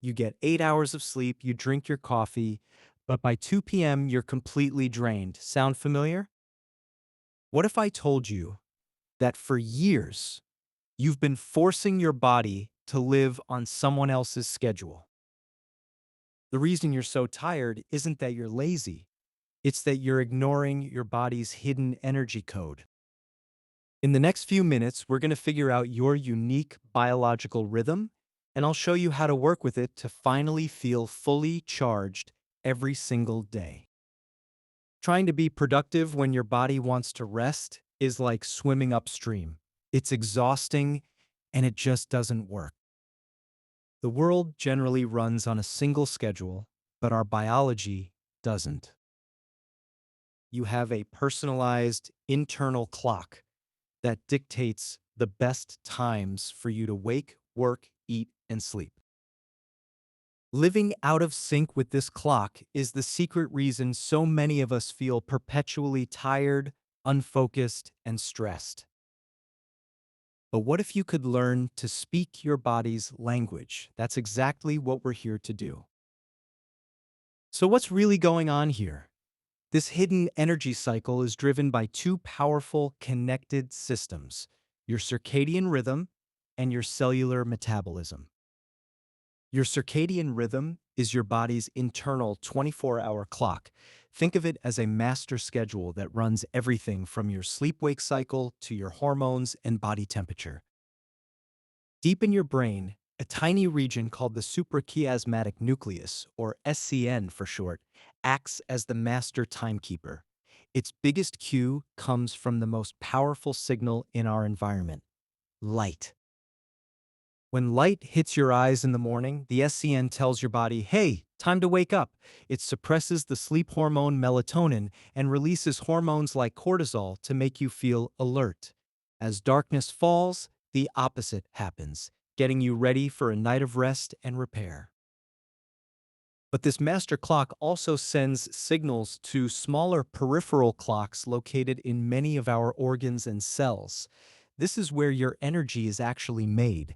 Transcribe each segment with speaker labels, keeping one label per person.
Speaker 1: you get 8 hours of sleep, you drink your coffee, but by 2 p.m., you're completely drained. Sound familiar? What if I told you that for years, you've been forcing your body to live on someone else's schedule? The reason you're so tired isn't that you're lazy, it's that you're ignoring your body's hidden energy code. In the next few minutes, we're going to figure out your unique biological rhythm, and I'll show you how to work with it to finally feel fully charged every single day. Trying to be productive when your body wants to rest is like swimming upstream. It's exhausting and it just doesn't work. The world generally runs on a single schedule, but our biology doesn't. You have a personalized internal clock that dictates the best times for you to wake, work, eat, and sleep. Living out of sync with this clock is the secret reason so many of us feel perpetually tired, unfocused, and stressed. But what if you could learn to speak your body's language? That's exactly what we're here to do. So what's really going on here? This hidden energy cycle is driven by two powerful connected systems, your circadian rhythm and your cellular metabolism. Your circadian rhythm is your body's internal 24-hour clock. Think of it as a master schedule that runs everything from your sleep-wake cycle to your hormones and body temperature. Deep in your brain, a tiny region called the suprachiasmatic nucleus, or SCN for short, acts as the master timekeeper. Its biggest cue comes from the most powerful signal in our environment: light. When light hits your eyes in the morning, the SCN tells your body, hey, time to wake up. It suppresses the sleep hormone melatonin and releases hormones like cortisol to make you feel alert. As darkness falls, the opposite happens, getting you ready for a night of rest and repair. But this master clock also sends signals to smaller peripheral clocks located in many of our organs and cells. This is where your energy is actually made.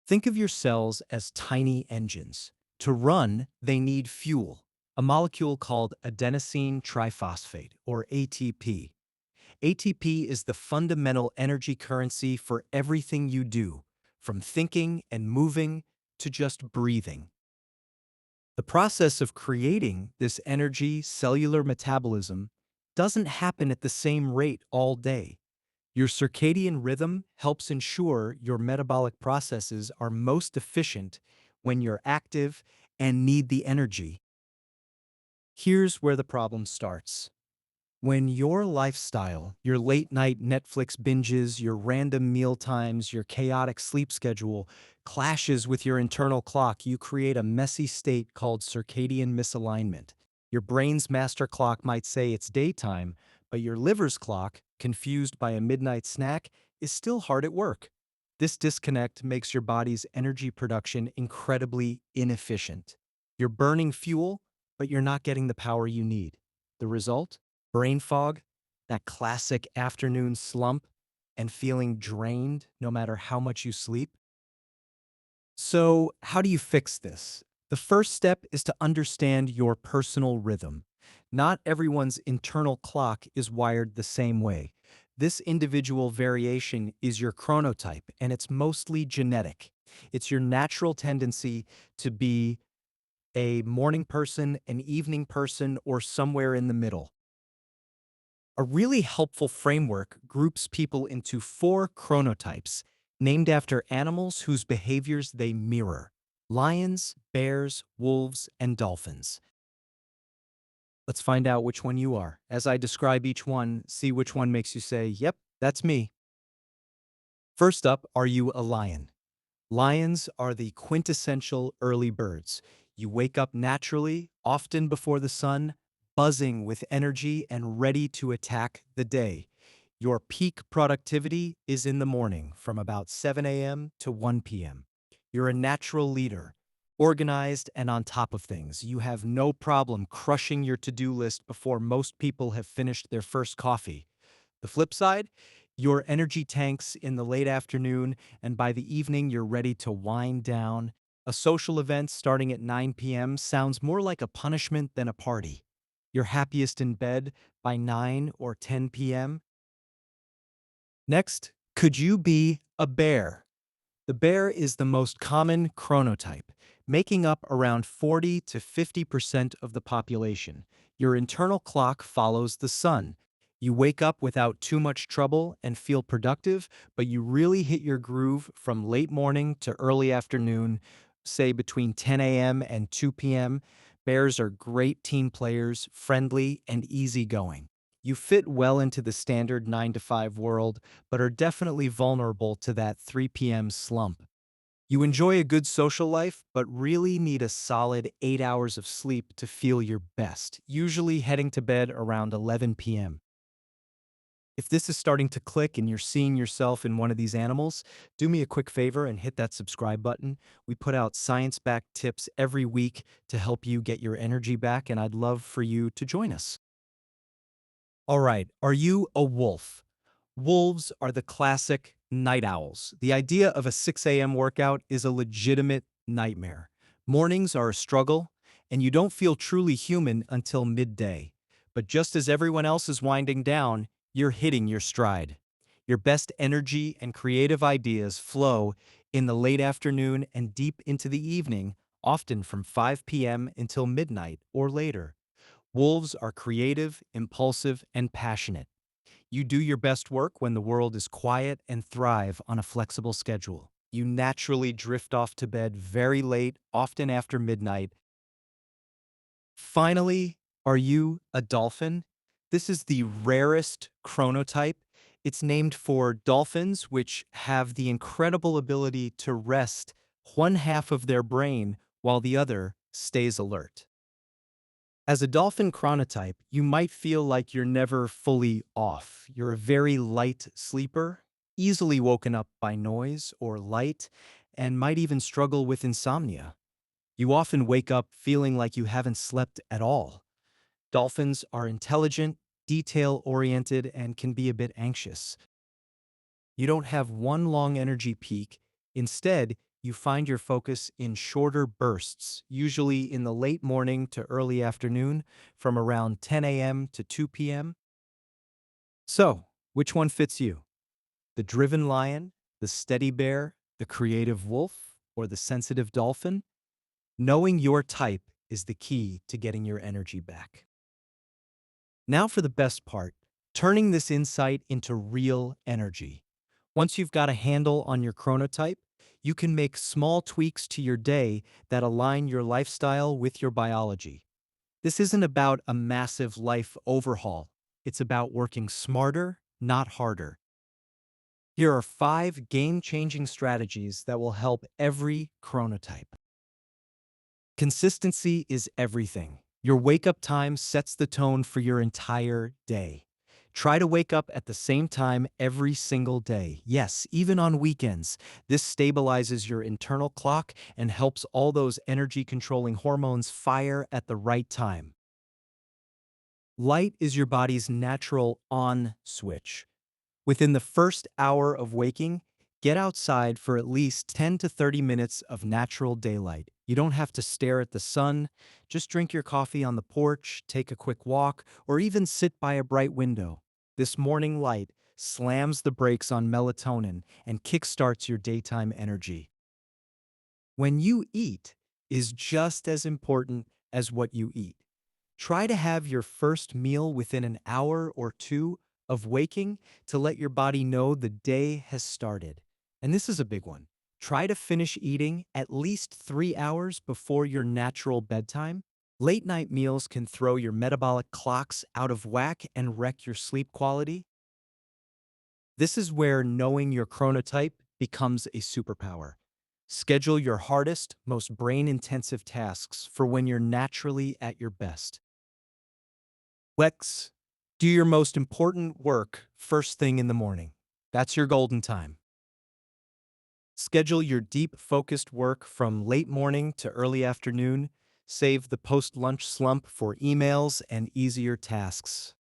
Speaker 1: Think of your cells as tiny engines. To run, they need fuel, a molecule called adenosine triphosphate, or ATP. ATP is the fundamental energy currency for everything you do, from thinking and moving to just breathing. The process of creating this energy, cellular metabolism, doesn't happen at the same rate all day. Your circadian rhythm helps ensure your metabolic processes are most efficient when you're active and need the energy. Here's where the problem starts. When your lifestyle, your late-night Netflix binges, your random meal times, your chaotic sleep schedule clashes with your internal clock, you create a messy state called circadian misalignment. Your brain's master clock might say it's daytime, but your liver's clock, confused by a midnight snack, is still hard at work. This disconnect makes your body's energy production incredibly inefficient. You're burning fuel, but you're not getting the power you need. The result? Brain fog, that classic afternoon slump, and feeling drained no matter how much you sleep. So, how do you fix this? The first step is to understand your personal rhythm. Not everyone's internal clock is wired the same way. This individual variation is your chronotype, and it's mostly genetic. It's your natural tendency to be a morning person, an evening person, or somewhere in the middle. A really helpful framework groups people into 4 chronotypes, named after animals whose behaviors they mirror: lions, bears, wolves, and dolphins. Let's find out which one you are. As I describe each one, see which one makes you say, yep, that's me. First up, are you a lion? Lions are the quintessential early birds. You wake up naturally, often before the sun, buzzing with energy and ready to attack the day. Your peak productivity is in the morning, from about 7 a.m. to 1 p.m. You're a natural leader, organized and on top of things. You have no problem crushing your to-do list before most people have finished their first coffee. The flip side, your energy tanks in the late afternoon, and by the evening you're ready to wind down. A social event starting at 9 p.m. sounds more like a punishment than a party. You're happiest in bed by 9 or 10 p.m. Next, could you be a bear? The bear is the most common chronotype, making up around 40 to 50% of the population. Your internal clock follows the sun. You wake up without too much trouble and feel productive, but you really hit your groove from late morning to early afternoon, say between 10 a.m. and 2 p.m. Bears are great team players, friendly, and easygoing. You fit well into the standard 9 to 5 world, but are definitely vulnerable to that 3 p.m. slump. You enjoy a good social life, but really need a solid 8 hours of sleep to feel your best, usually heading to bed around 11 p.m. If this is starting to click and you're seeing yourself in one of these animals, do me a quick favor and hit that subscribe button. We put out science-backed tips every week to help you get your energy back, and I'd love for you to join us. All right, are you a wolf? Wolves are the classic night owls. The idea of a 6 a.m. workout is a legitimate nightmare. Mornings are a struggle, and you don't feel truly human until midday. But just as everyone else is winding down, you're hitting your stride. Your best energy and creative ideas flow in the late afternoon and deep into the evening, often from 5 p.m. until midnight or later. Wolves are creative, impulsive, and passionate. You do your best work when the world is quiet and thrive on a flexible schedule. You naturally drift off to bed very late, often after midnight. Finally, are you a dolphin? This is the rarest chronotype. It's named for dolphins, which have the incredible ability to rest one half of their brain while the other stays alert. As a dolphin chronotype, you might feel like you're never fully off. You're a very light sleeper, easily woken up by noise or light, and might even struggle with insomnia. You often wake up feeling like you haven't slept at all. Dolphins are intelligent, detail-oriented, and can be a bit anxious. You don't have one long energy peak. Instead, you find your focus in shorter bursts, usually in the late morning to early afternoon, from around 10 a.m. to 2 p.m. So, which one fits you? The driven lion, the steady bear, the creative wolf, or the sensitive dolphin? Knowing your type is the key to getting your energy back. Now for the best part, turning this insight into real energy. Once you've got a handle on your chronotype, you can make small tweaks to your day that align your lifestyle with your biology. This isn't about a massive life overhaul. It's about working smarter, not harder. Here are 5 game-changing strategies that will help every chronotype. Consistency is everything. Your wake-up time sets the tone for your entire day. Try to wake up at the same time every single day. Yes, even on weekends. This stabilizes your internal clock and helps all those energy-controlling hormones fire at the right time. Light is your body's natural on switch. Within the first hour of waking, get outside for at least 10 to 30 minutes of natural daylight. You don't have to stare at the sun. Just drink your coffee on the porch, take a quick walk, or even sit by a bright window. This morning light slams the brakes on melatonin and kickstarts your daytime energy. When you eat is just as important as what you eat. Try to have your first meal within an hour or two of waking to let your body know the day has started. And this is a big one. Try to finish eating at least 3 hours before your natural bedtime. Late night meals can throw your metabolic clocks out of whack and wreck your sleep quality. This is where knowing your chronotype becomes a superpower. Schedule your hardest, most brain-intensive tasks for when you're naturally at your best. Lex, do your most important work first thing in the morning. That's your golden time. Schedule your deep, focused work from late morning to early afternoon. Save the post-lunch slump for emails and easier tasks.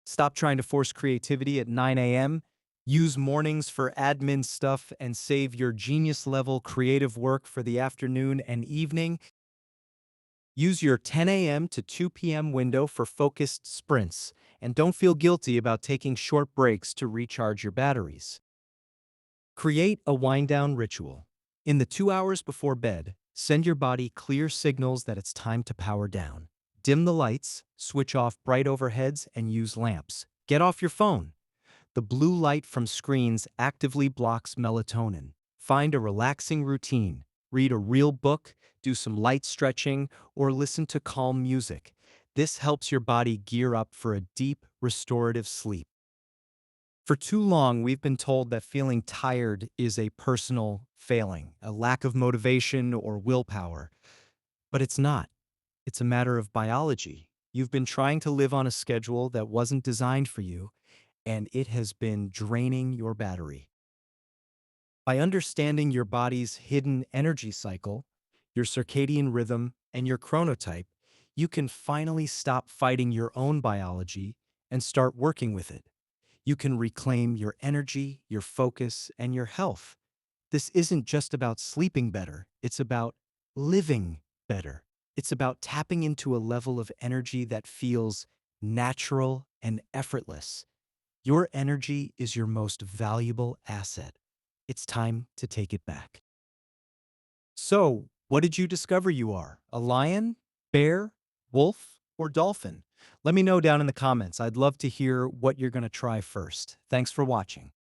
Speaker 1: Stop trying to force creativity at 9 a.m. Use mornings for admin stuff and save your genius level creative work for the afternoon and evening. Use your 10 a.m. to 2 p.m. window for focused sprints, and don't feel guilty about taking short breaks to recharge your batteries. Create a wind-down ritual. In the 2 hours before bed, send your body clear signals that it's time to power down. Dim the lights, switch off bright overheads, and use lamps. Get off your phone. The blue light from screens actively blocks melatonin. Find a relaxing routine. Read a real book, do some light stretching, or listen to calm music. This helps your body gear up for a deep, restorative sleep. For too long, we've been told that feeling tired is a personal failing, a lack of motivation or willpower. But it's not. It's a matter of biology. You've been trying to live on a schedule that wasn't designed for you, and it has been draining your battery. By understanding your body's hidden energy cycle, your circadian rhythm, and your chronotype, you can finally stop fighting your own biology and start working with it. You can reclaim your energy, your focus, and your health. This isn't just about sleeping better, it's about living better. It's about tapping into a level of energy that feels natural and effortless. Your energy is your most valuable asset. It's time to take it back. So, what did you discover you are? A lion, bear, wolf, or dolphin? Let me know down in the comments. I'd love to hear what you're going to try first. Thanks for watching.